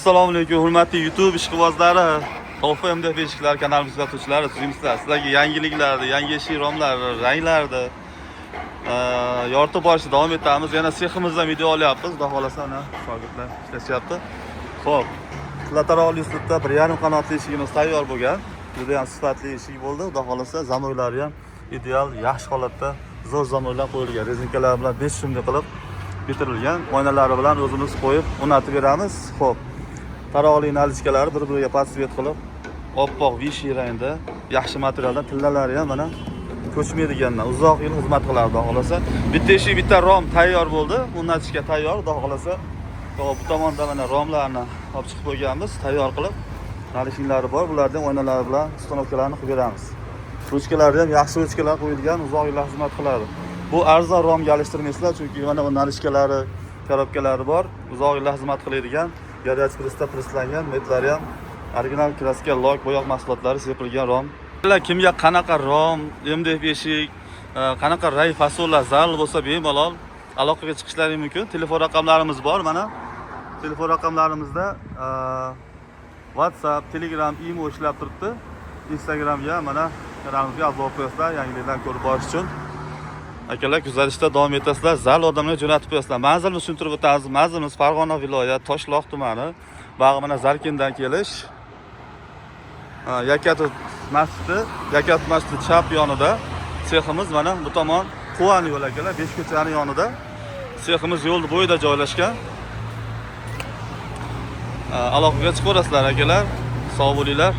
Assalomu alaykum, hurmatli YouTube ishqibozlari, OFMD beshiklar kanalimiz kuzatuvchilari, tuzimsizlar. Sizlarga yangiliklarni, yangi romlarni, ranglarni yoritib borishda davom etamiz. Yana seximizdan video olyapmiz. Xudo xolasa ana shogirdlar ishlashyapti. Xo'p, lateral uslubda 1,5 qanotli eshigimiz tayyor bo'lgan. Juda ham sifatli eshik bo'ldi. Xudo xolasa zamoylari ham ideal, yaxshi holatda zo'r zamoylar qo'yilgan. Rezinkalar bilan 5 shumli qilib bitirilgan. Oynalari bilan o'zimiz qo'yib o'rnatib beramiz. Xo'p. Taroqli nalichkalari bir-biriga podsvet qilib, oppoq vishi rangda, yaxshi materialdan tillalari ham mana ko'chmaydigandan uzoq yil xizmat qiladi, xudo xolasa. Bitta eshik, bitta rom tayyor bo'ldi. O'rnatishga tayyor, xudo xolasa. Bu tomonda mana romlarni olib chiqib qo'yganmiz, tayyor qilib. Nalishinglari bor, bulardan oynalari bilan ustanovkalarni qilib beramiz. Ruchkalari ham yaxshi ruchkalar qo'yilgan, uzoq yillar xizmat qiladi. Bu arzon romga alishtirmaysizlar, chunki mana bu nalishkalari, korobkalari bor, uzoq yillar xizmat qiladigan. Garaj pressda presslangan, metlari ham original kraska, lok, bo'yoq mahsulotlari sepilgan rom. Kimga qanaqa rom, MDF eshik, qanaqa rang fasollar zarur bo'lsa bemalol aloqaga chiqishlari mumkin. Telefon raqamlarimiz bor mana. Telefon raqamlarimizda WhatsApp, Telegram, imo ishlab turibdi. Instagramga mana kanalimizga a'zo qo'yasizlar, yangiliklarni ko'rib borish uchun. Akalar, kuzatishda davom etasizlar. Zal odamlarga jo'natib qo'yasizlar. Manzilni tushuntirib o'tamiz. Manzilimiz Farg'ona viloyat, Toshloq tumani. Bag'i mana Zarkindan kelish. Yakatut masjidi chap yonida. Seximiz mana bu tomon Quvani yo'l akalar, 5 ko'chaning yonida. Seximiz yo'l bo'yida joylashgan. Aloqaga chiqaverasizlar akalar. Sog' bo'linglar.